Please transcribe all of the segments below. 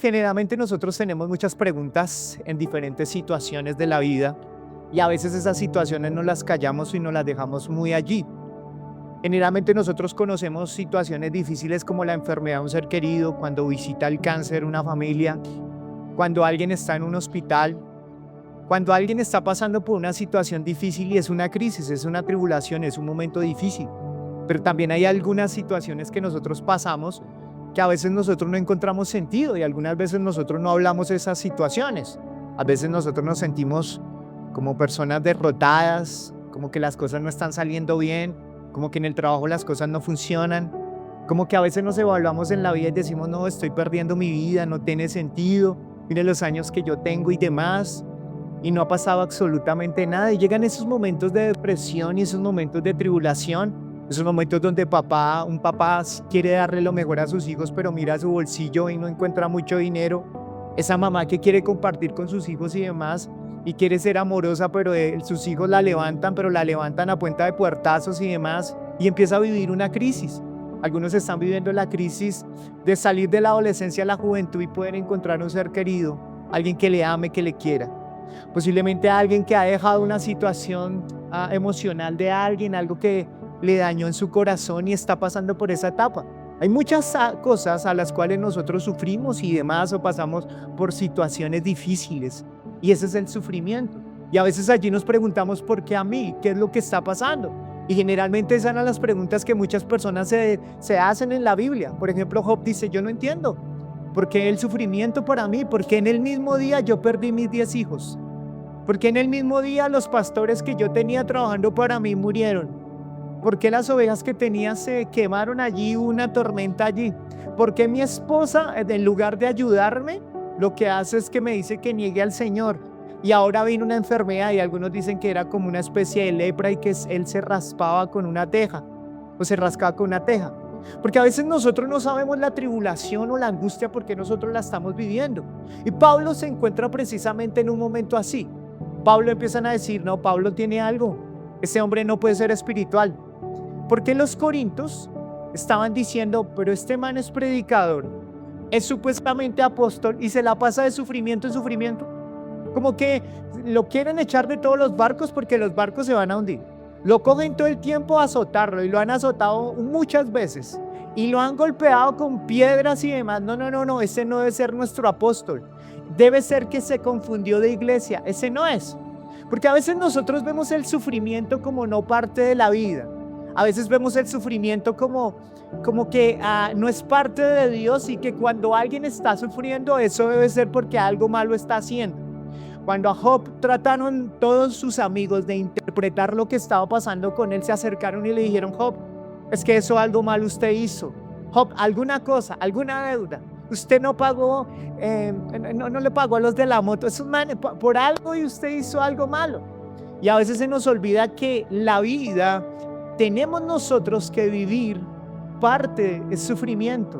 Generalmente nosotros tenemos muchas preguntas en diferentes situaciones de la vida y a veces esas situaciones no las callamos y nos las dejamos muy allí. Generalmente nosotros conocemos situaciones difíciles como la enfermedad de un ser querido, cuando visita el cáncer una familia, cuando alguien está en un hospital, cuando alguien está pasando por una situación difícil y es una crisis, es una tribulación, es un momento difícil. Pero también hay algunas situaciones que nosotros pasamos que a veces nosotros no encontramos sentido y algunas veces nosotros no hablamos de esas situaciones. A veces nosotros nos sentimos como personas derrotadas, como que las cosas no están saliendo bien, como que en el trabajo las cosas no funcionan, como que a veces nos evaluamos en la vida y decimos, no, estoy perdiendo mi vida, no tiene sentido, mire los años que yo tengo y demás, y no ha pasado absolutamente nada. Y llegan esos momentos de depresión y esos momentos de tribulación, esos momentos donde un papá quiere darle lo mejor a sus hijos, pero mira su bolsillo y no encuentra mucho dinero. Esa mamá que quiere compartir con sus hijos y demás, y quiere ser amorosa, pero sus hijos la levantan, pero la levantan a punta de puertazos y demás, y empieza a vivir una crisis. Algunos están viviendo la crisis de salir de la adolescencia a la juventud y poder encontrar un ser querido, alguien que le ame, que le quiera. Posiblemente alguien que ha dejado una situación emocional de alguien, algo que le dañó en su corazón y está pasando por esa etapa. Hay muchas cosas a las cuales nosotros sufrimos y demás, o pasamos por situaciones difíciles, y ese es el sufrimiento. Y a veces allí nos preguntamos, ¿por qué a mí? ¿Qué es lo que está pasando? Y generalmente esas son las preguntas que muchas personas se hacen en la Biblia. Por ejemplo, Job dice, yo no entiendo, ¿por qué el sufrimiento para mí? ¿Por qué en el mismo día yo perdí mis 10 hijos? ¿Por qué en el mismo día los pastores que yo tenía trabajando para mí murieron? ¿Por qué las ovejas que tenía se quemaron allí, una tormenta allí? ¿Por qué mi esposa, en lugar de ayudarme, lo que hace es que me dice que niegue al Señor? Y ahora vino una enfermedad y algunos dicen que era como una especie de lepra y que él se raspaba con una teja, o se rascaba con una teja. Porque a veces nosotros no sabemos la tribulación o la angustia porque nosotros la estamos viviendo. Y Pablo se encuentra precisamente en un momento así. Pablo empiezan a decir, no, Pablo tiene algo, ese hombre no puede ser espiritual. Porque los corintios estaban diciendo, pero este man es predicador, es supuestamente apóstol y se la pasa de sufrimiento en sufrimiento. Como que lo quieren echar de todos los barcos porque los barcos se van a hundir. Lo cogen todo el tiempo a azotarlo y lo han azotado muchas veces y lo han golpeado con piedras y demás. No, ese no debe ser nuestro apóstol. Debe ser que se confundió de iglesia. Ese no es. Porque a veces nosotros vemos el sufrimiento como no parte de la vida. A veces vemos el sufrimiento como que no es parte de Dios y que cuando alguien está sufriendo, eso debe ser porque algo malo está haciendo. Cuando a Job trataron todos sus amigos de interpretar lo que estaba pasando con él, se acercaron y le dijeron, Job, es que eso algo mal usted hizo. Job, alguna cosa, alguna deuda. Usted no pagó, no le pagó a los de la moto, esos manes, por algo, y usted hizo algo malo. Y a veces se nos olvida que la vida tenemos nosotros que vivir, parte es sufrimiento,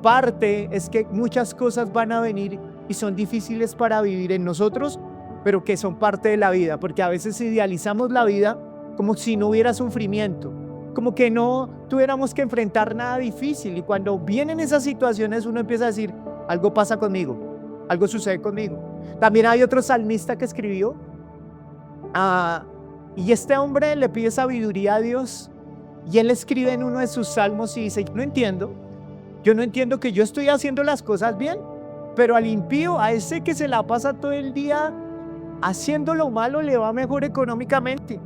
parte es que muchas cosas van a venir y son difíciles para vivir en nosotros, pero que son parte de la vida, porque a veces idealizamos la vida como si no hubiera sufrimiento, como que no tuviéramos que enfrentar nada difícil, y cuando vienen esas situaciones uno empieza a decir, algo pasa conmigo, algo sucede conmigo. También hay otro salmista que escribió, y este hombre le pide sabiduría a Dios, y él escribe en uno de sus salmos y dice, yo no entiendo que yo estoy haciendo las cosas bien, pero al impío, a ese que se la pasa todo el día haciendo lo malo, le va mejor económicamente.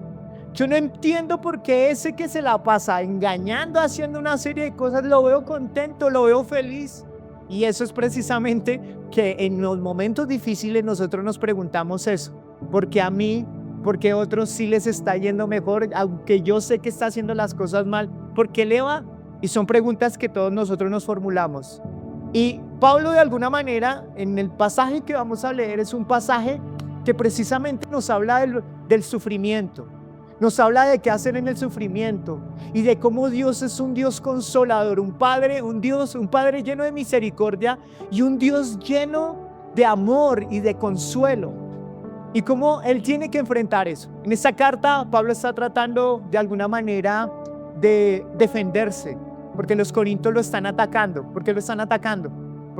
Yo no entiendo por qué ese que se la pasa engañando, haciendo una serie de cosas, lo veo contento, lo veo feliz. Y eso es precisamente que en los momentos difíciles nosotros nos preguntamos eso, ¿por qué a mí? Porque a otros sí les está yendo mejor, aunque yo sé que está haciendo las cosas mal, ¿por qué le va? Y son preguntas que todos nosotros nos formulamos. Y Pablo, de alguna manera, en el pasaje que vamos a leer, es un pasaje que precisamente nos habla del sufrimiento, nos habla de qué hacer en el sufrimiento y de cómo Dios es un Dios consolador, un Padre lleno de misericordia y un Dios lleno de amor y de consuelo. Y cómo Él tiene que enfrentar eso. En esta carta, Pablo está tratando de alguna manera de defenderse, porque los corintios lo están atacando. ¿Por qué lo están atacando?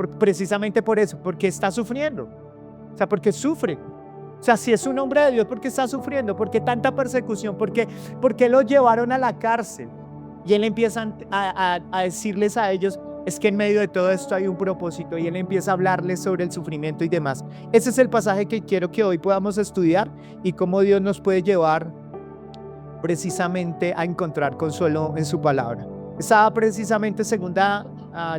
precisamente por eso, porque está sufriendo. O sea, porque sufre. O sea, si es un hombre de Dios, porque está sufriendo, porque tanta persecución, porque lo llevaron a la cárcel. Y él empieza a decirles a ellos, es que en medio de todo esto hay un propósito, y él empieza a hablarles sobre el sufrimiento y demás. Ese es el pasaje que quiero que hoy podamos estudiar y cómo Dios nos puede llevar precisamente a encontrar consuelo en su palabra. Estaba precisamente segunda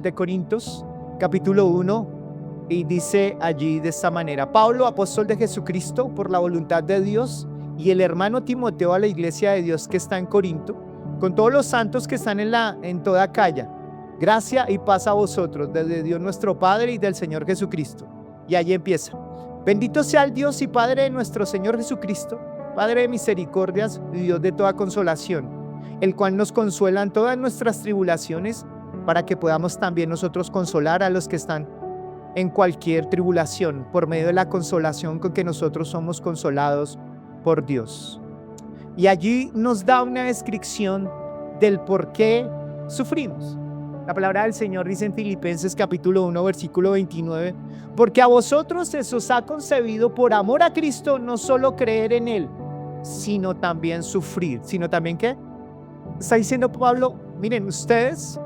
de Corintios, capítulo 1, y dice allí de esta manera: Pablo, apóstol de Jesucristo, por la voluntad de Dios, y el hermano Timoteo, a la iglesia de Dios que está en Corinto, con todos los santos que están en toda Acaya, gracia y paz a vosotros, desde Dios nuestro Padre y del Señor Jesucristo. Y allí empieza: bendito sea el Dios y Padre de nuestro Señor Jesucristo, Padre de misericordias y Dios de toda consolación, el cual nos consuela en todas nuestras tribulaciones, para que podamos también nosotros consolar a los que están en cualquier tribulación, por medio de la consolación con que nosotros somos consolados por Dios. Y allí nos da una descripción del por qué sufrimos. La palabra del Señor dice en Filipenses capítulo 1, versículo 29, porque a vosotros se os ha concebido por amor a Cristo no solo creer en Él, sino también sufrir. ¿Sino también qué? Está diciendo Pablo, miren, ustedes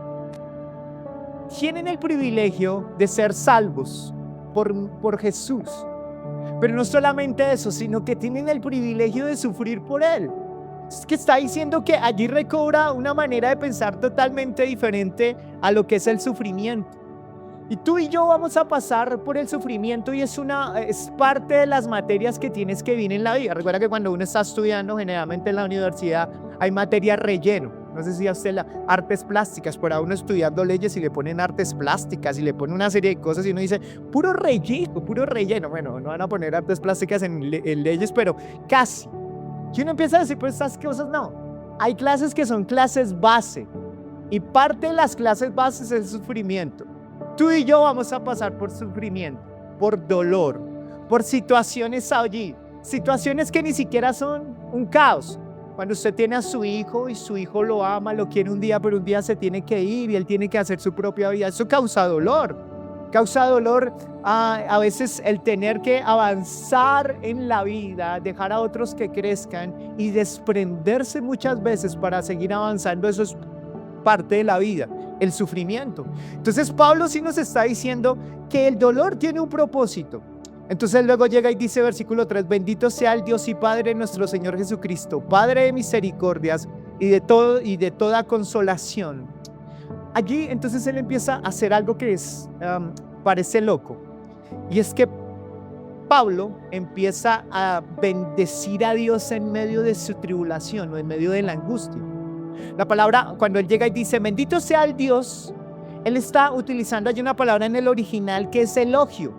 tienen el privilegio de ser salvos por Jesús. Pero no solamente eso, sino que tienen el privilegio de sufrir por Él. Es que está diciendo que allí recobra una manera de pensar totalmente diferente a lo que es el sufrimiento. Y tú y yo vamos a pasar por el sufrimiento, y es parte de las materias que tienes que vivir en la vida. Recuerda que cuando uno está estudiando, generalmente en la universidad hay materia relleno. No sé si a usted artes plásticas, por ahí uno estudiando leyes y le ponen artes plásticas y le ponen una serie de cosas y uno dice, puro relleno, puro relleno. Bueno, no van a poner artes plásticas en leyes, pero casi. Y uno empieza a decir, pues estas cosas no. Hay clases que son clases base, y parte de las clases bases es el sufrimiento. Tú y yo vamos a pasar por sufrimiento, por dolor, por situaciones allí, situaciones que ni siquiera son un caos. Cuando usted tiene a su hijo y su hijo lo ama, lo quiere un día, pero un día se tiene que ir y él tiene que hacer su propia vida. Eso causa dolor. Causa dolor a veces el tener que avanzar en la vida, dejar a otros que crezcan y desprenderse muchas veces para seguir avanzando. Eso es parte de la vida, el sufrimiento. Entonces Pablo sí nos está diciendo que el dolor tiene un propósito. Entonces luego llega y dice, versículo 3, bendito sea el Dios y Padre de nuestro Señor Jesucristo, Padre de misericordias y de toda consolación. Allí entonces él empieza a hacer algo que parece loco, y es que Pablo empieza a bendecir a Dios en medio de su tribulación o en medio de la angustia. La palabra, cuando él llega y dice bendito sea el Dios, él está utilizando allí una palabra en el original que es elogio.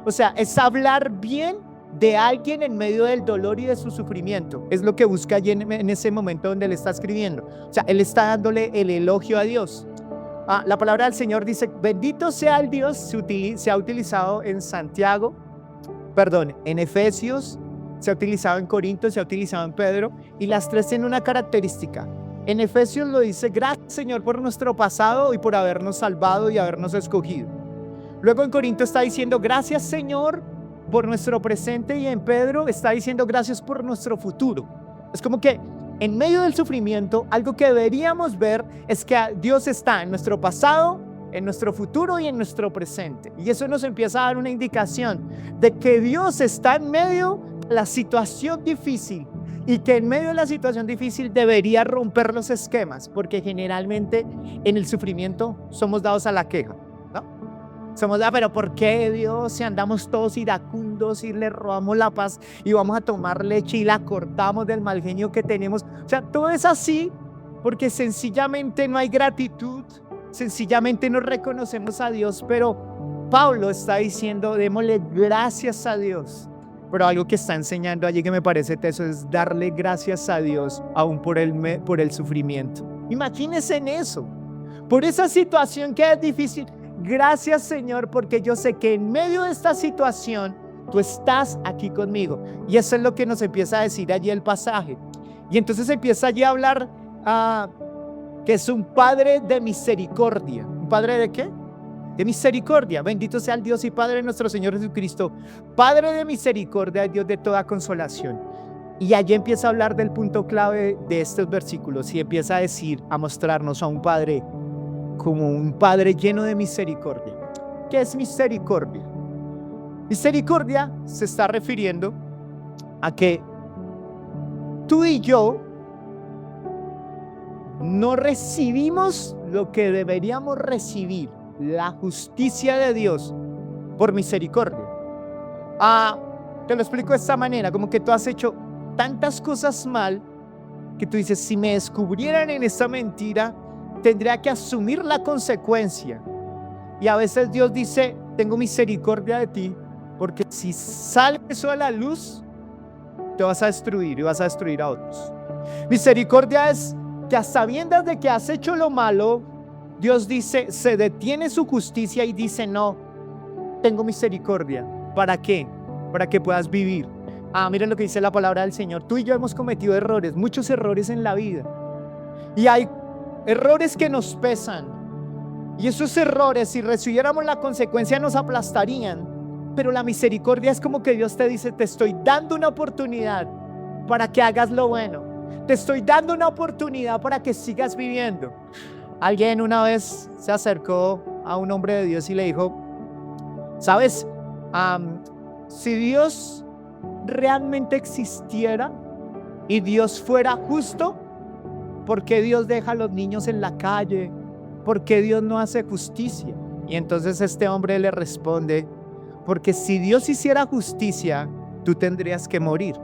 O sea, es hablar bien de alguien en medio del dolor y de su sufrimiento. Es lo que busca allí en ese momento donde él está escribiendo. O sea, él está dándole el elogio a Dios. La palabra del Señor dice, bendito sea el Dios, se ha utilizado en en Efesios, se ha utilizado en Corintios, se ha utilizado en Pedro, y las tres tienen una característica. En Efesios lo dice, gracias Señor por nuestro pasado y por habernos salvado y habernos escogido. Luego en Corinto está diciendo, gracias Señor por nuestro presente, y en Pedro está diciendo, gracias por nuestro futuro. Es como que en medio del sufrimiento, algo que deberíamos ver es que Dios está en nuestro pasado, en nuestro futuro y en nuestro presente. Y eso nos empieza a dar una indicación de que Dios está en medio de la situación difícil, y que en medio de la situación difícil debería romper los esquemas, porque generalmente en el sufrimiento somos dados a la queja, ¿no? Somos pero ¿por qué Dios, si andamos todos iracundos y le robamos la paz y vamos a tomar leche y la cortamos del mal genio que tenemos? O sea, todo es así porque sencillamente no hay gratitud, sencillamente no reconocemos a Dios. Pero Pablo está diciendo, démosle gracias a Dios. Pero algo que está enseñando allí que me parece teso es darle gracias a Dios aún por el sufrimiento. Imagínense en eso, por esa situación que es difícil. Gracias Señor, porque yo sé que en medio de esta situación tú estás aquí conmigo. Y eso es lo que nos empieza a decir allí el pasaje. Y entonces empieza allí a hablar que es un Padre de misericordia. ¿Un Padre de qué? de misericordia. Bendito sea el Dios y Padre de nuestro Señor Jesucristo, Padre de misericordia, Dios de toda consolación. Y allí empieza a hablar del punto clave de estos versículos y empieza a decir, a mostrarnos a un Padre como un Padre lleno de misericordia. ¿Qué es misericordia? Misericordia se está refiriendo a que tú y yo no recibimos lo que deberíamos recibir, la justicia de Dios, por misericordia. Te lo explico de esta manera, como que tú has hecho tantas cosas mal que tú dices, si me descubrieran en esta mentira, tendría que asumir la consecuencia. Y a veces Dios dice, tengo misericordia de ti, porque si sale eso a la luz, te vas a destruir y vas a destruir a otros. Misericordia es que a sabiendas de que has hecho lo malo, Dios dice, se detiene su justicia y dice, no, tengo misericordia. ¿Para qué? Para que puedas vivir. Miren lo que dice la palabra del Señor. Tú y yo hemos cometido errores, muchos errores en la vida. Y hay errores que nos pesan. Y esos errores, si recibiéramos la consecuencia, nos aplastarían. Pero la misericordia es como que Dios te dice, te estoy dando una oportunidad para que hagas lo bueno. Te estoy dando una oportunidad para que sigas viviendo. Alguien una vez se acercó a un hombre de Dios y le dijo, ¿sabes? Si Dios realmente existiera y Dios fuera justo, ¿por qué Dios deja a los niños en la calle? ¿Por qué Dios no hace justicia? Y entonces este hombre le responde, porque si Dios hiciera justicia, tú tendrías que morir.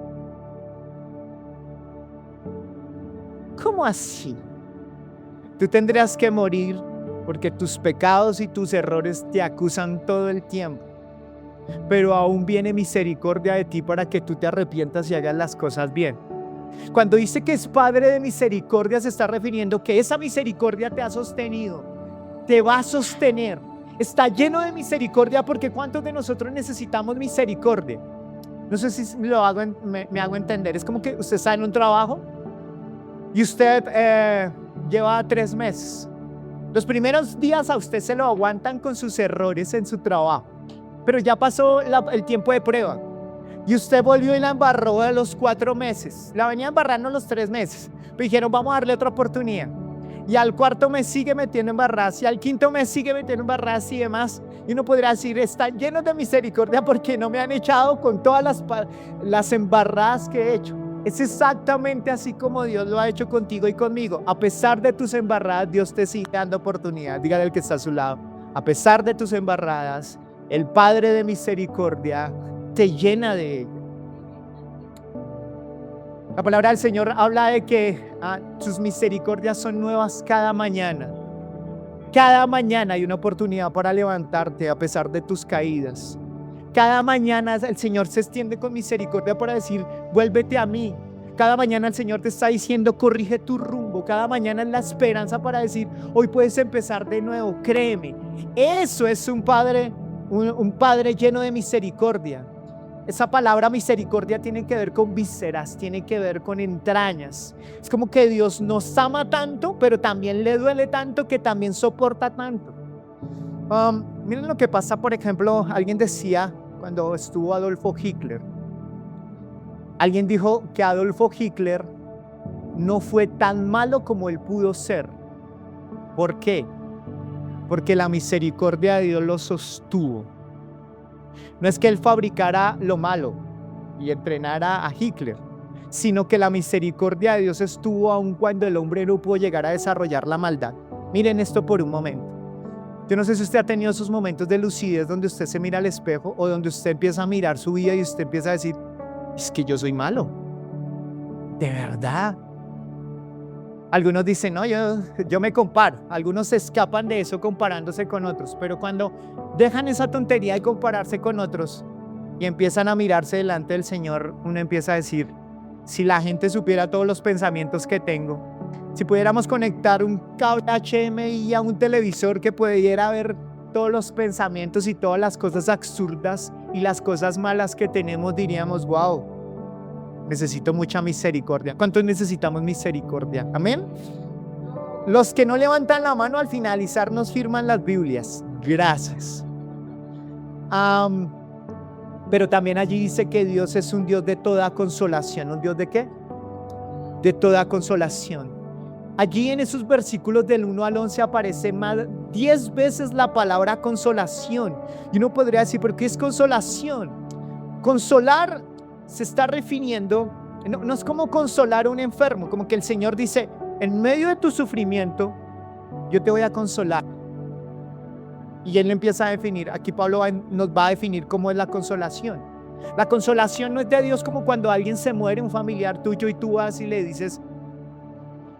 ¿Cómo así? Tú tendrías que morir porque tus pecados y tus errores te acusan todo el tiempo. Pero aún viene misericordia de ti para que tú te arrepientas y hagas las cosas bien. Cuando dice que es Padre de misericordia, se está refiriendo que esa misericordia te ha sostenido, te va a sostener. Está lleno de misericordia porque ¿cuántos de nosotros necesitamos misericordia? No sé si me hago entender. Es como que usted está en un trabajo y usted lleva 3 meses. Los primeros días a usted se lo aguantan con sus errores en su trabajo, pero ya pasó el tiempo de prueba y usted volvió y la embarró a los 4 meses. La venía embarrando los 3 meses, pero dijeron vamos a darle otra oportunidad. Y al 4.º mes sigue metiendo embarradas y al 5.º mes sigue metiendo embarradas y demás. Y uno podría decir, están llenos de misericordia porque no me han echado con todas las embarradas que he hecho. Es exactamente así como Dios lo ha hecho contigo y conmigo. A pesar de tus embarradas, Dios te sigue dando oportunidad. Dígale al que está a su lado, a pesar de tus embarradas, el Padre de misericordia te llena de ello. La palabra del Señor habla de que sus misericordias son nuevas cada mañana. Cada mañana hay una oportunidad para levantarte a pesar de tus caídas. Cada mañana el Señor se extiende con misericordia para decir, vuélvete a mí. Cada mañana el Señor te está diciendo, corrige tu rumbo. Cada mañana es la esperanza para decir, hoy puedes empezar de nuevo, créeme. Eso es un Padre lleno de misericordia. Esa palabra misericordia tiene que ver con vísceras, tiene que ver con entrañas. Es como que Dios nos ama tanto, pero también le duele tanto que también soporta tanto. Miren lo que pasa, por ejemplo, alguien decía cuando estuvo Adolfo Hitler. Alguien dijo que Adolfo Hitler no fue tan malo como él pudo ser. ¿Por qué? Porque la misericordia de Dios lo sostuvo. No es que él fabricara lo malo y entrenara a Hitler, sino que la misericordia de Dios estuvo aun cuando el hombre no pudo llegar a desarrollar la maldad. Miren esto por un momento. Yo no sé si usted ha tenido esos momentos de lucidez donde usted se mira al espejo o donde usted empieza a mirar su vida y usted empieza a decir, es que yo soy malo. ¿De verdad? Algunos dicen, no, yo me comparo. Algunos se escapan de eso comparándose con otros. Pero cuando dejan esa tontería de compararse con otros y empiezan a mirarse delante del Señor, uno empieza a decir, si la gente supiera todos los pensamientos que tengo, si pudiéramos conectar un cable HDMI a un televisor que pudiera ver todos los pensamientos y todas las cosas absurdas y las cosas malas que tenemos, diríamos, wow, necesito mucha misericordia. ¿Cuántos necesitamos misericordia? Amén. Los que no levantan la mano al finalizar nos firman las Biblias. gracias. Pero también allí dice que Dios es un Dios de toda consolación. ¿Un Dios de qué? De toda consolación. Allí en esos versículos del 1 al 11 aparece más 10 veces la palabra consolación. Y uno podría decir, ¿pero qué es consolación? Consolar se está refiriendo, no es como consolar a un enfermo, como que el Señor dice, en medio de tu sufrimiento, yo te voy a consolar. Y Él empieza a definir, aquí Pablo nos va a definir cómo es la consolación. La consolación no es de Dios como cuando alguien se muere, un familiar tuyo, y tú vas y le dices,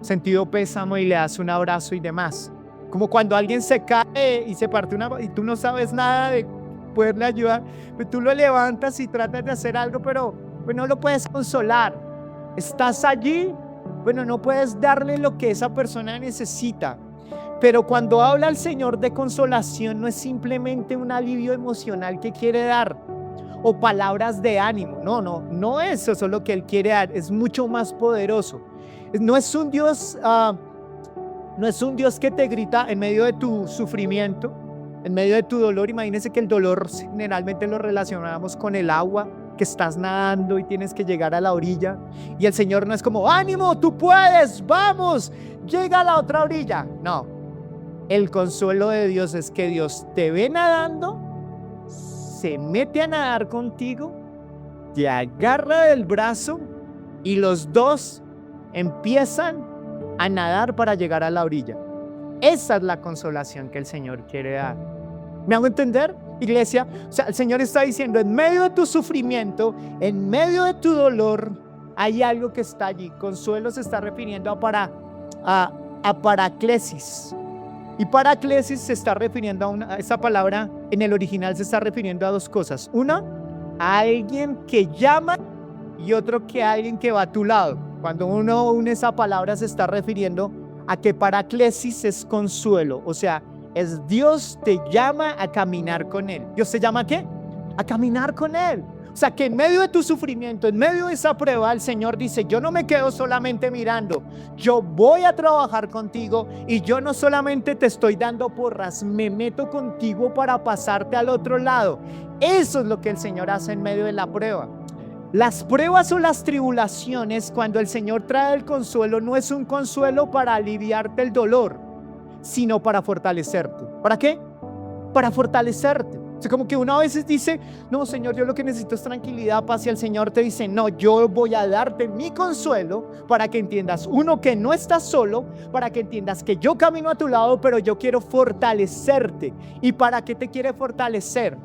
sentido pésamo, y le das un abrazo y demás. Como cuando alguien se cae y se parte y tú no sabes nada de poderle ayudar, pero tú lo levantas y tratas de hacer algo, pero no lo puedes consolar. Estás allí, no puedes darle lo que esa persona necesita. Pero cuando habla el Señor de consolación, no es simplemente un alivio emocional que quiere dar o palabras de ánimo. No es eso lo que Él quiere dar, es mucho más poderoso. No es un Dios que te grita en medio de tu sufrimiento, en medio de tu dolor. Imagínense que el dolor generalmente lo relacionamos con el agua, que estás nadando y tienes que llegar a la orilla. Y el Señor no es como, ánimo, tú puedes, vamos, llega a la otra orilla. No, el consuelo de Dios es que Dios te ve nadando, se mete a nadar contigo, te agarra del brazo y los dos empiezan a nadar para llegar a la orilla. Esa es la consolación que el Señor quiere dar. ¿Me hago entender, iglesia? O sea, el Señor está diciendo, en medio de tu sufrimiento, en medio de tu dolor, hay algo que está allí. Consuelo se está refiriendo a paraclesis. Y paraclesis se está refiriendo esa palabra en el original se está refiriendo a dos cosas. Una, a alguien que llama, y otro que a alguien que va a tu lado. Cuando uno une esa palabra se está refiriendo a que paraclesis es consuelo. O sea, es Dios te llama a caminar con Él. ¿Dios te llama a qué? A caminar con Él. O sea, que en medio de tu sufrimiento, en medio de esa prueba, el Señor dice, yo no me quedo solamente mirando, yo voy a trabajar contigo y yo no solamente te estoy dando porras, me meto contigo para pasarte al otro lado. Eso es lo que el Señor hace en medio de la prueba. Las pruebas o las tribulaciones, cuando el Señor trae el consuelo, no es un consuelo para aliviarte el dolor, sino para fortalecerte. ¿Para qué? Para fortalecerte. O sea, como que uno a veces dice, no, Señor, yo lo que necesito es tranquilidad, paz, y el Señor te dice, no, yo voy a darte mi consuelo para que entiendas, uno, que no estás solo, para que entiendas que yo camino a tu lado, pero yo quiero fortalecerte. ¿Y para qué te quiere fortalecer?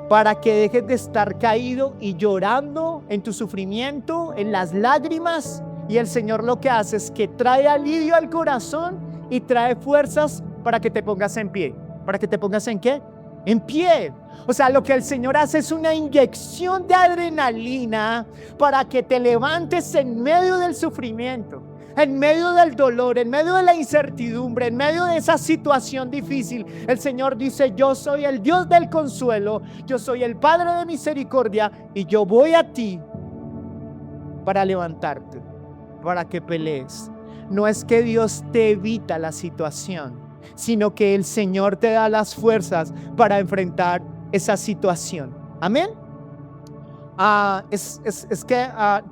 Para que dejes de estar caído y llorando en tu sufrimiento, en las lágrimas. Y el Señor lo que hace es que trae alivio al corazón y trae fuerzas para que te pongas en pie. ¿Para que te pongas en qué? En pie. O sea, lo que el Señor hace es una inyección de adrenalina para que te levantes en medio del sufrimiento, en medio del dolor, en medio de la incertidumbre, en medio de esa situación difícil. El Señor dice, yo soy el Dios del consuelo, yo soy el Padre de misericordia y yo voy a ti para levantarte, para que pelees. No es que Dios te evita la situación, sino que el Señor te da las fuerzas para enfrentar esa situación. Amén.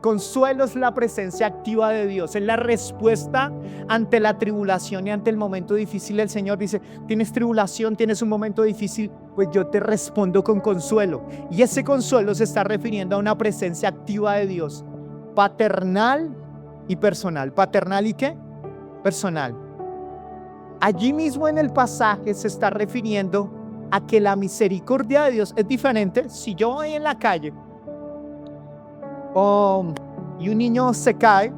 Consuelo es la presencia activa de Dios, es la respuesta ante la tribulación y ante el momento difícil. El Señor dice, tienes tribulación, tienes un momento difícil, pues yo te respondo con consuelo. Y ese consuelo se está refiriendo a una presencia activa de Dios, paternal y personal. ¿Paternal y qué? Personal. Allí mismo en el pasaje se está refiriendo a que la misericordia de Dios es diferente. Si yo voy en la calle y un niño se cae,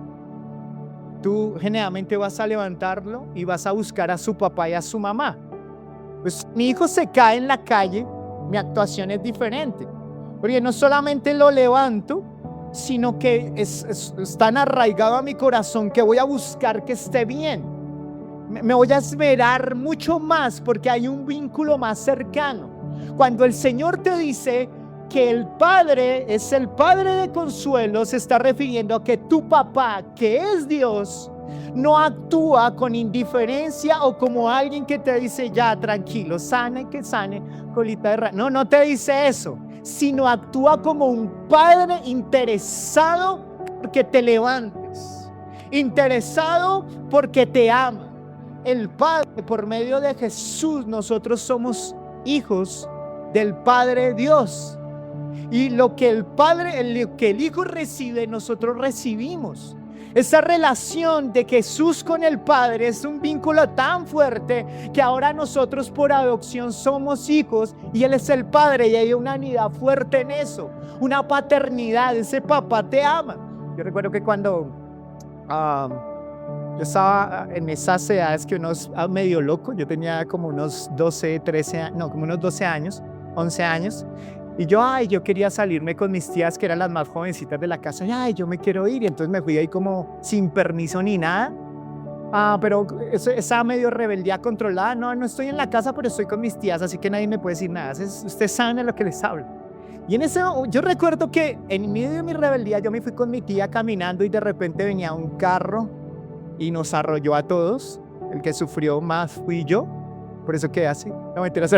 tú generalmente vas a levantarlo y vas a buscar a su papá y a su mamá. Pues mi hijo se cae en la calle, mi actuación es diferente, porque no solamente lo levanto, sino que es tan arraigado a mi corazón que voy a buscar que esté bien. Me voy a esmerar mucho más porque hay un vínculo más cercano. Cuando el Señor te dice que el Padre es el Padre de consuelo, se está refiriendo a que tu papá, que es Dios, No actúa con indiferencia o como alguien que te dice, ya, tranquilo, sane, que sane, colita de rana. No, no te dice eso, sino actúa como un padre interesado porque te levantes, interesado porque te ama. El Padre, por medio de Jesús, nosotros somos hijos del Padre Dios. Y lo que el Hijo recibe, nosotros recibimos. Esa relación de Jesús con el Padre es un vínculo tan fuerte que ahora nosotros por adopción somos hijos y Él es el Padre, y hay una unidad fuerte en eso, una paternidad. Ese papá te ama. Yo recuerdo que cuando yo estaba en esas edades que uno es medio loco, yo tenía como unos 12, 13 años, no, como unos 12 años, 11 años. Y yo quería salirme con mis tías, que eran las más jovencitas de la casa. Y yo me quiero ir. Y entonces me fui ahí como sin permiso ni nada. Pero esa medio rebeldía controlada. No estoy en la casa, pero estoy con mis tías, así que nadie me puede decir nada. Ustedes saben de lo que les hablo. Y yo recuerdo que en medio de mi rebeldía yo me fui con mi tía caminando y de repente venía un carro y nos arrolló a todos. El que sufrió más fui yo. Por eso quedé así. No mentiras.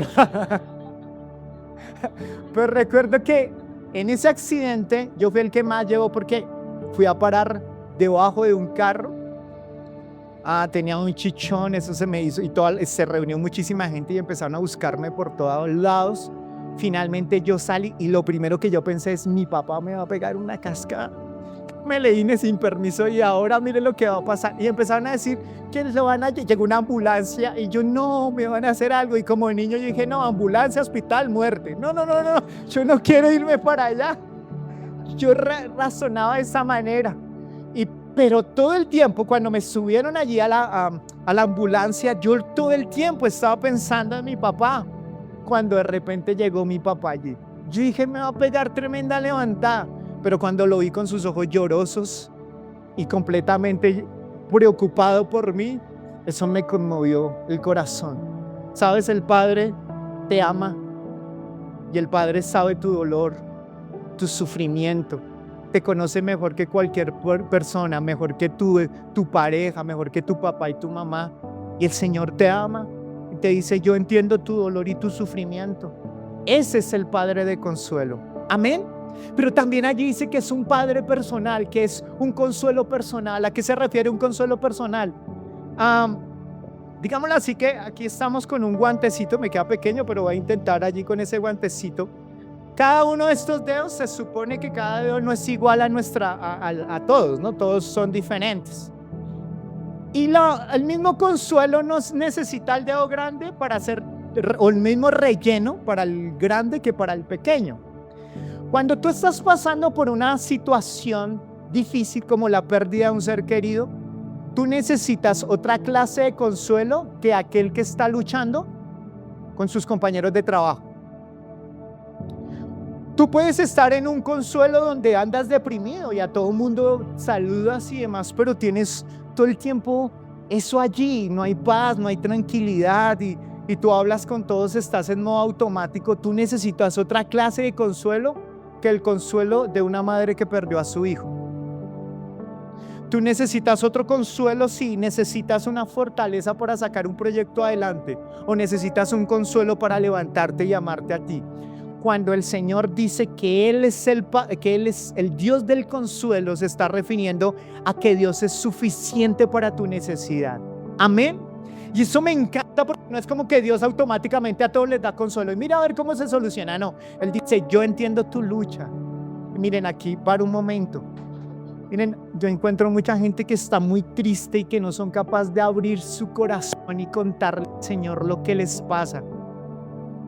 Pero recuerdo que en ese accidente yo fui el que más llevó porque fui a parar debajo de un carro. Tenía un chichón, eso se me hizo, y se reunió muchísima gente y empezaron a buscarme por todos lados. Finalmente yo salí y lo primero que yo pensé es: mi papá me va a pegar una cascada. Me le vine sin permiso y ahora mire lo que va a pasar. Y empezaron a decir que llegó una ambulancia y yo: no, me van a hacer algo. Y como niño yo dije: no, ambulancia, hospital, muerte. No, yo no quiero irme para allá. Yo razonaba de esa manera. Pero todo el tiempo cuando me subieron allí a la ambulancia, yo todo el tiempo estaba pensando en mi papá. Cuando de repente llegó mi papá allí, yo dije: me va a pegar tremenda levantada. Pero cuando lo vi con sus ojos llorosos y completamente preocupado por mí, eso me conmovió el corazón. Sabes, el Padre te ama y el Padre sabe tu dolor, tu sufrimiento. Te conoce mejor que cualquier persona, mejor que tu pareja, mejor que tu papá y tu mamá. Y el Señor te ama y te dice: yo entiendo tu dolor y tu sufrimiento. Ese es el Padre de consuelo. Amén. Pero también allí dice que es un Padre personal, que es un consuelo personal. ¿A qué se refiere un consuelo personal? Digámoslo así, que aquí estamos con un guantecito, me queda pequeño, pero voy a intentar allí con ese guantecito. Cada uno de estos dedos, se supone que cada dedo no es igual a todos, ¿no? Todos son diferentes. Y el mismo consuelo no necesita el dedo grande para hacer, o el mismo relleno para el grande que para el pequeño. Cuando tú estás pasando por una situación difícil como la pérdida de un ser querido, tú necesitas otra clase de consuelo que aquel que está luchando con sus compañeros de trabajo. Tú puedes estar en un consuelo donde andas deprimido y a todo el mundo saludas y demás, pero tienes todo el tiempo eso allí, no hay paz, no hay tranquilidad y tú hablas con todos, estás en modo automático. Tú necesitas otra clase de consuelo que el consuelo de una madre que perdió a su hijo. Tú necesitas otro consuelo si necesitas una fortaleza para sacar un proyecto adelante, o necesitas un consuelo para levantarte y amarte a ti. Cuando el Señor dice que Él es el Dios del consuelo, se está refiriendo a que Dios es suficiente para tu necesidad. Amén. Y eso me encanta, porque no es como que Dios automáticamente a todos les da consuelo y mira a ver cómo se soluciona. No, Él dice: yo entiendo tu lucha. Y miren, aquí para un momento, miren, yo encuentro mucha gente que está muy triste y que no son capaces de abrir su corazón y contarle al Señor lo que les pasa.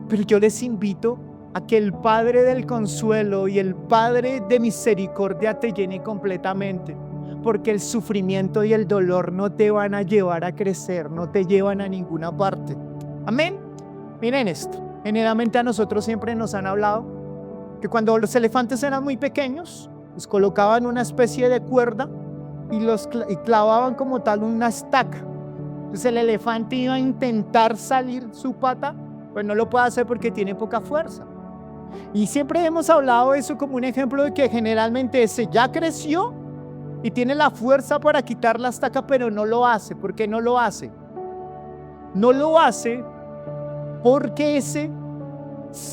Pero yo les invito a que el Padre del consuelo y el Padre de misericordia te llene completamente. Porque el sufrimiento y el dolor no te van a llevar a crecer, no te llevan a ninguna parte. Amén. Miren esto. Generalmente a nosotros siempre nos han hablado que cuando los elefantes eran muy pequeños, les colocaban una especie de cuerda y clavaban como tal una estaca. Entonces el elefante iba a intentar salir su pata, pues no lo puede hacer porque tiene poca fuerza. Y siempre hemos hablado de eso como un ejemplo de que generalmente ese ya creció y tiene la fuerza para quitar la estaca, pero no lo hace. ¿Por qué no lo hace? No lo hace porque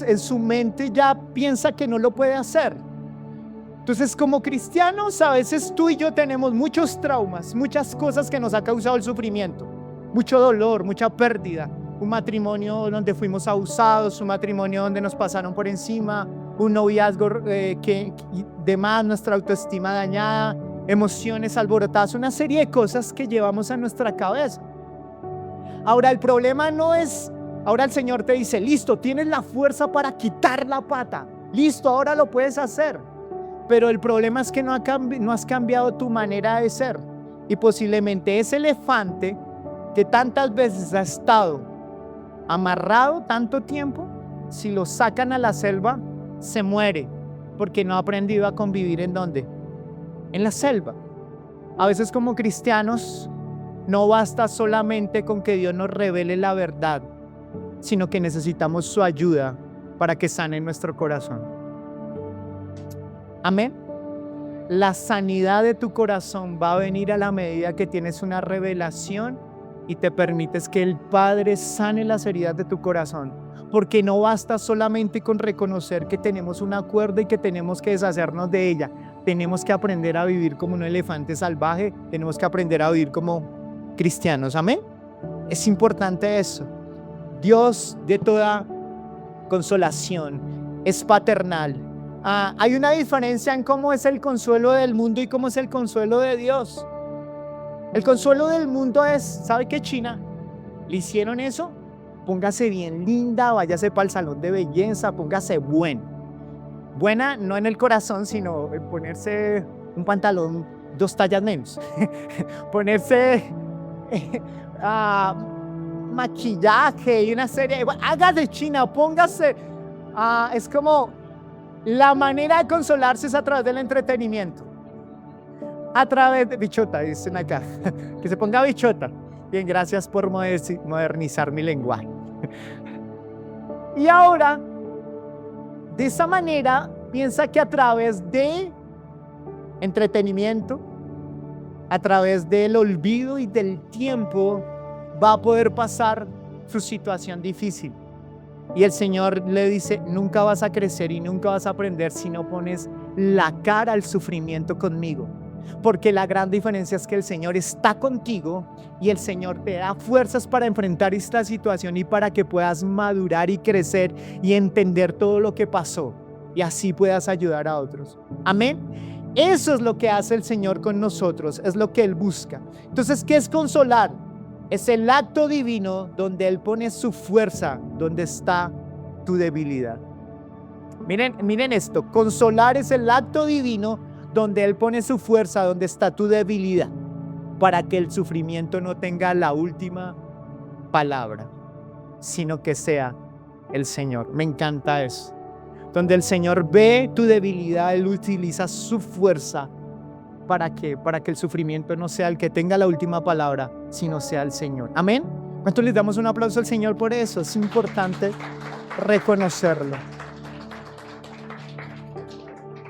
en su mente ya piensa que no lo puede hacer. Entonces, como cristianos, a veces tú y yo tenemos muchos traumas, muchas cosas que nos ha causado el sufrimiento, mucho dolor, mucha pérdida. Un matrimonio donde fuimos abusados, un matrimonio donde nos pasaron por encima, un noviazgo que de más, nuestra autoestima dañada, emociones alborotadas, una serie de cosas que llevamos a nuestra cabeza. Ahora el problema no es, ahora el Señor te dice, listo, tienes la fuerza para quitar la pata, listo, ahora lo puedes hacer. Pero el problema es que no has cambiado tu manera de ser, y posiblemente ese elefante que tantas veces ha estado amarrado tanto tiempo, si lo sacan a la selva, se muere, porque no ha aprendido a convivir ¿en dónde? En la selva. A veces como cristianos no basta solamente con que Dios nos revele la verdad, sino que necesitamos su ayuda para que sane nuestro corazón. Amén. La sanidad de tu corazón va a venir a la medida que tienes una revelación y te permites que el Padre sane las heridas de tu corazón. Porque no basta solamente con reconocer que tenemos una cuerda y que tenemos que deshacernos de ella. Tenemos que aprender a vivir como un elefante salvaje. Tenemos que aprender a vivir como cristianos. Amén. Es importante eso. Dios de toda consolación es paternal. Hay una diferencia en cómo es el consuelo del mundo y cómo es el consuelo de Dios. El consuelo del mundo es, ¿sabe qué, China? ¿Le hicieron eso? Póngase bien linda, váyase para el salón de belleza, póngase buena, no en el corazón, sino en ponerse un pantalón 2 tallas menos. Ponerse maquillaje y una serie. Hágase, China, póngase. Es como la manera de consolarse es a través del entretenimiento. A través de bichota, dicen acá. Que se ponga bichota. Bien, gracias por modernizar mi lenguaje. Y ahora, de esa manera, piensa que a través de entretenimiento, a través del olvido y del tiempo, va a poder pasar su situación difícil. Y el Señor le dice, nunca vas a crecer y nunca vas a aprender si no pones la cara al sufrimiento conmigo. Porque la gran diferencia es que el Señor está contigo y el Señor te da fuerzas para enfrentar esta situación y para que puedas madurar y crecer y entender todo lo que pasó y así puedas ayudar a otros. Amén. Eso es lo que hace el Señor con nosotros, es lo que Él busca. Entonces, ¿qué es consolar? Es el acto divino donde Él pone su fuerza donde está tu debilidad. Miren esto, consolar es el acto divino donde Él pone su fuerza donde está tu debilidad, para que el sufrimiento no tenga la última palabra, sino que sea el Señor. Me encanta eso. Donde el Señor ve tu debilidad, Él utiliza su fuerza para que el sufrimiento no sea el que tenga la última palabra, sino sea el Señor. Amén. ¿Cuántos les damos un aplauso al Señor por eso? Es importante reconocerlo.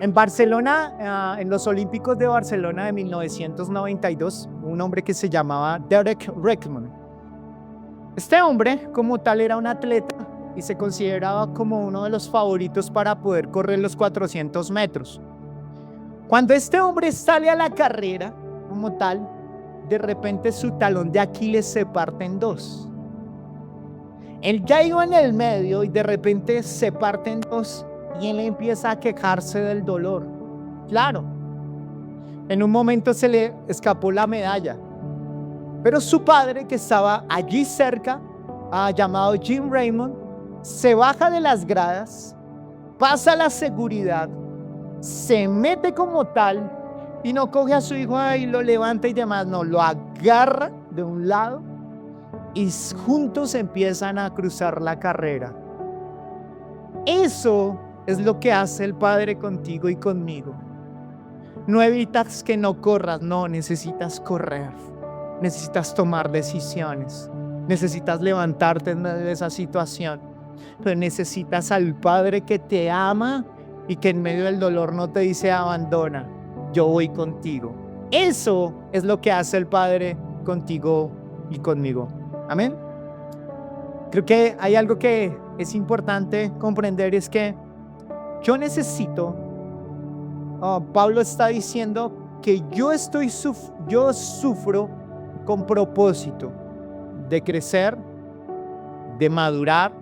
En Barcelona, en los Olímpicos de Barcelona de 1992, un hombre que se llamaba Derek Redmond. Este hombre, como tal, era un atleta y se consideraba como uno de los favoritos para poder correr los 400 metros. Cuando este hombre sale a la carrera, como tal, de repente su talón de Aquiles se parte en 2. Él ya iba en el medio y de repente se parte en 2. Y él empieza a quejarse del dolor. Claro, en un momento se le escapó la medalla. Pero su padre, que estaba allí cerca, llamado Jim Raymond, se baja de las gradas, pasa la seguridad, se mete como tal y no coge a su hijo y lo levanta y demás. No, lo agarra de un lado y juntos empiezan a cruzar la carrera. Eso es lo que hace el Padre contigo y conmigo. No evitas que no corras, no, necesitas correr. Necesitas tomar decisiones. Necesitas levantarte en medio de esa situación. Pero necesitas al Padre que te ama y que en medio del dolor no te dice abandona. Yo voy contigo. Eso es lo que hace el Padre contigo y conmigo. Amén. Creo que hay algo que es importante comprender, es que yo necesito, Pablo está diciendo que yo sufro con propósito de crecer, de madurar,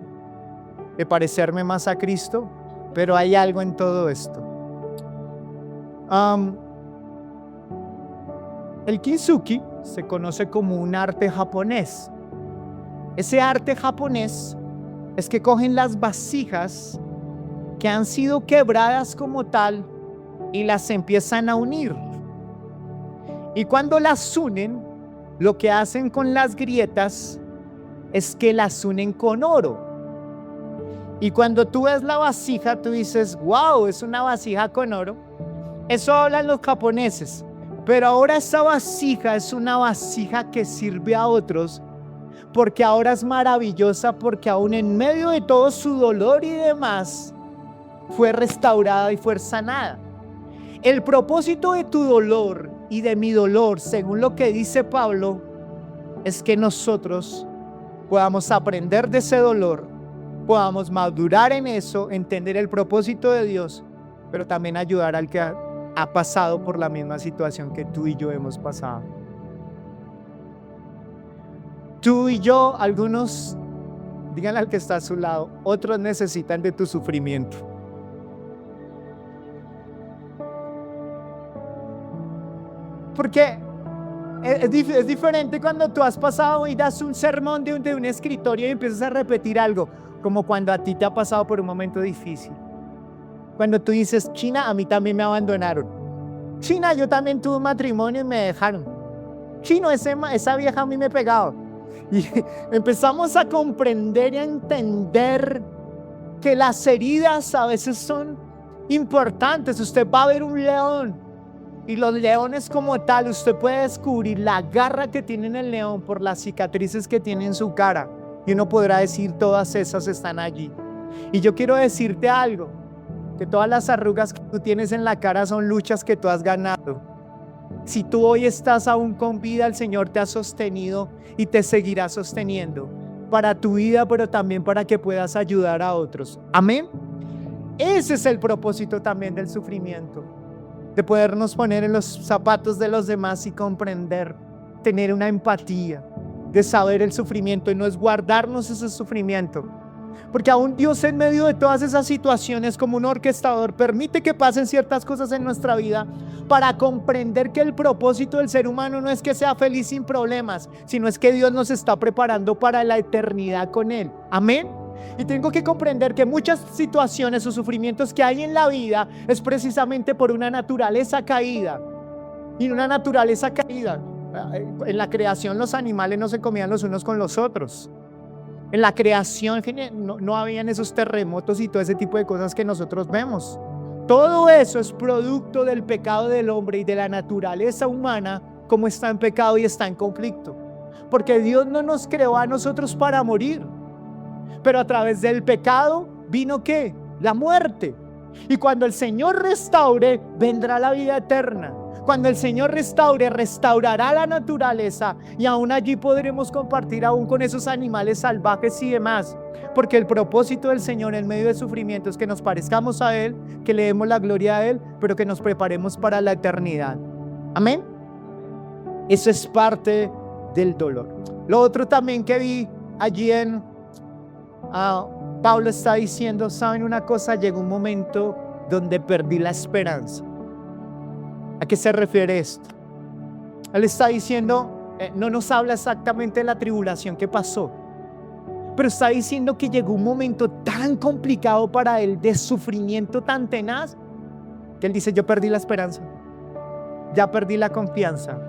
de parecerme más a Cristo, pero hay algo en todo esto. El kintsugi se conoce como un arte japonés. Ese arte japonés es que cogen las vasijas que han sido quebradas como tal y las empiezan a unir. Y cuando las unen, lo que hacen con las grietas es que las unen con oro. Y cuando tú ves la vasija, tú dices, wow, es una vasija con oro. Eso hablan los japoneses. Pero ahora esa vasija es una vasija que sirve a otros, porque ahora es maravillosa, porque aún en medio de todo su dolor y demás, fue restaurada y fue sanada. El propósito de tu dolor y de mi dolor, según lo que dice Pablo, es que nosotros podamos aprender de ese dolor, podamos madurar en eso, entender el propósito de Dios, pero también ayudar al que ha pasado por la misma situación que tú y yo hemos pasado. Tú y yo, algunos, díganle al que está a su lado, otros necesitan de tu sufrimiento. Porque es diferente cuando tú has pasado y das un sermón de un escritorio y empiezas a repetir algo, como cuando a ti te ha pasado por un momento difícil. Cuando tú dices, China, a mí también me abandonaron. China, yo también tuve un matrimonio y me dejaron. Chino, esa vieja a mí me pegaba. Y empezamos a comprender y a entender que las heridas a veces son importantes. Usted va a ver un león y los leones como tal, usted puede descubrir la garra que tiene el león por las cicatrices que tiene en su cara. Y uno podrá decir, todas esas están allí. Y yo quiero decirte algo, que todas las arrugas que tú tienes en la cara son luchas que tú has ganado. Si tú hoy estás aún con vida, el Señor te ha sostenido y te seguirá sosteniendo para tu vida, pero también para que puedas ayudar a otros. Amén. Ese es el propósito también del sufrimiento, de podernos poner en los zapatos de los demás y comprender, tener una empatía, de saber el sufrimiento y no es guardarnos ese sufrimiento. Porque aún Dios en medio de todas esas situaciones, como un orquestador, permite que pasen ciertas cosas en nuestra vida para comprender que el propósito del ser humano no es que sea feliz sin problemas, sino es que Dios nos está preparando para la eternidad con Él. Amén. Y tengo que comprender que muchas situaciones o sufrimientos que hay en la vida es precisamente por una naturaleza caída. Y una naturaleza caída. En la creación los animales no se comían los unos con los otros. En la creación no habían esos terremotos y todo ese tipo de cosas que nosotros vemos. Todo eso es producto del pecado del hombre y de la naturaleza humana, como está en pecado y está en conflicto. Porque Dios no nos creó a nosotros para morir, pero a través del pecado vino ¿qué? La muerte. Y cuando el Señor restaure, vendrá la vida eterna. Cuando el Señor restaure, restaurará la naturaleza y aún allí podremos compartir aún con esos animales salvajes y demás. Porque el propósito del Señor en medio de sufrimiento es que nos parezcamos a Él, que le demos la gloria a Él, pero que nos preparemos para la eternidad. Amén. Eso es parte del dolor. Lo otro también que vi allí en Pablo está diciendo, ¿saben una cosa? Llegó un momento donde perdí la esperanza. ¿A qué se refiere esto? Él está diciendo, no nos habla exactamente de la tribulación que pasó, pero está diciendo que llegó un momento tan complicado para él, de sufrimiento tan tenaz, que él dice, yo perdí la esperanza, ya perdí la confianza.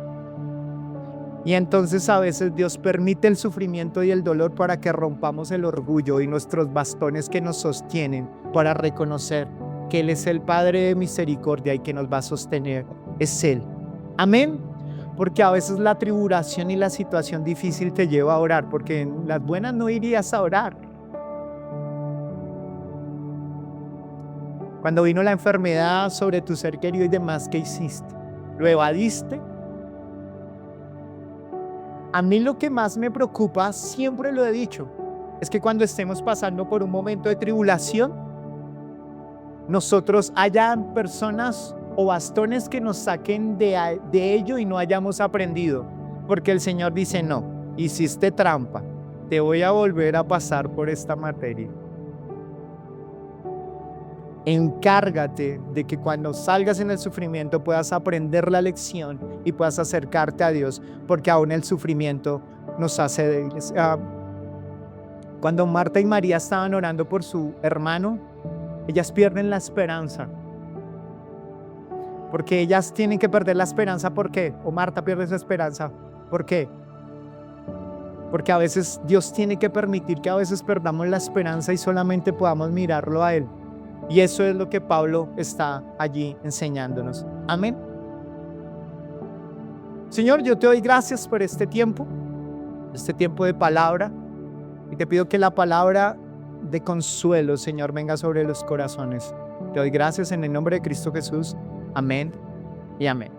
Y entonces a veces Dios permite el sufrimiento y el dolor para que rompamos el orgullo y nuestros bastones que nos sostienen, para reconocer que Él es el Padre de misericordia y que nos va a sostener. Es Él. Amén. Porque a veces la tribulación y la situación difícil te lleva a orar, porque en las buenas no irías a orar. Cuando vino la enfermedad sobre tu ser querido y demás, ¿qué hiciste? ¿Lo evadiste? A mí lo que más me preocupa, siempre lo he dicho, es que cuando estemos pasando por un momento de tribulación, nosotros hayan personas o bastones que nos saquen de ello y no hayamos aprendido. Porque el Señor dice, no, hiciste trampa, te voy a volver a pasar por esta materia. Encárgate de que cuando salgas en el sufrimiento puedas aprender la lección y puedas acercarte a Dios, porque aún el sufrimiento nos hace débiles. Cuando Marta y María estaban orando por su hermano, ellas pierden la esperanza. Porque ellas tienen que perder la esperanza. ¿Por qué? O Marta pierde su esperanza. ¿Por qué? Porque a veces Dios tiene que permitir que a veces perdamos la esperanza y solamente podamos mirarlo a Él. Y eso es lo que Pablo está allí enseñándonos. Amén. Señor, yo te doy gracias por este tiempo de palabra. Y te pido que la palabra de consuelo, Señor, venga sobre los corazones. Te doy gracias en el nombre de Cristo Jesús. Amén y amén.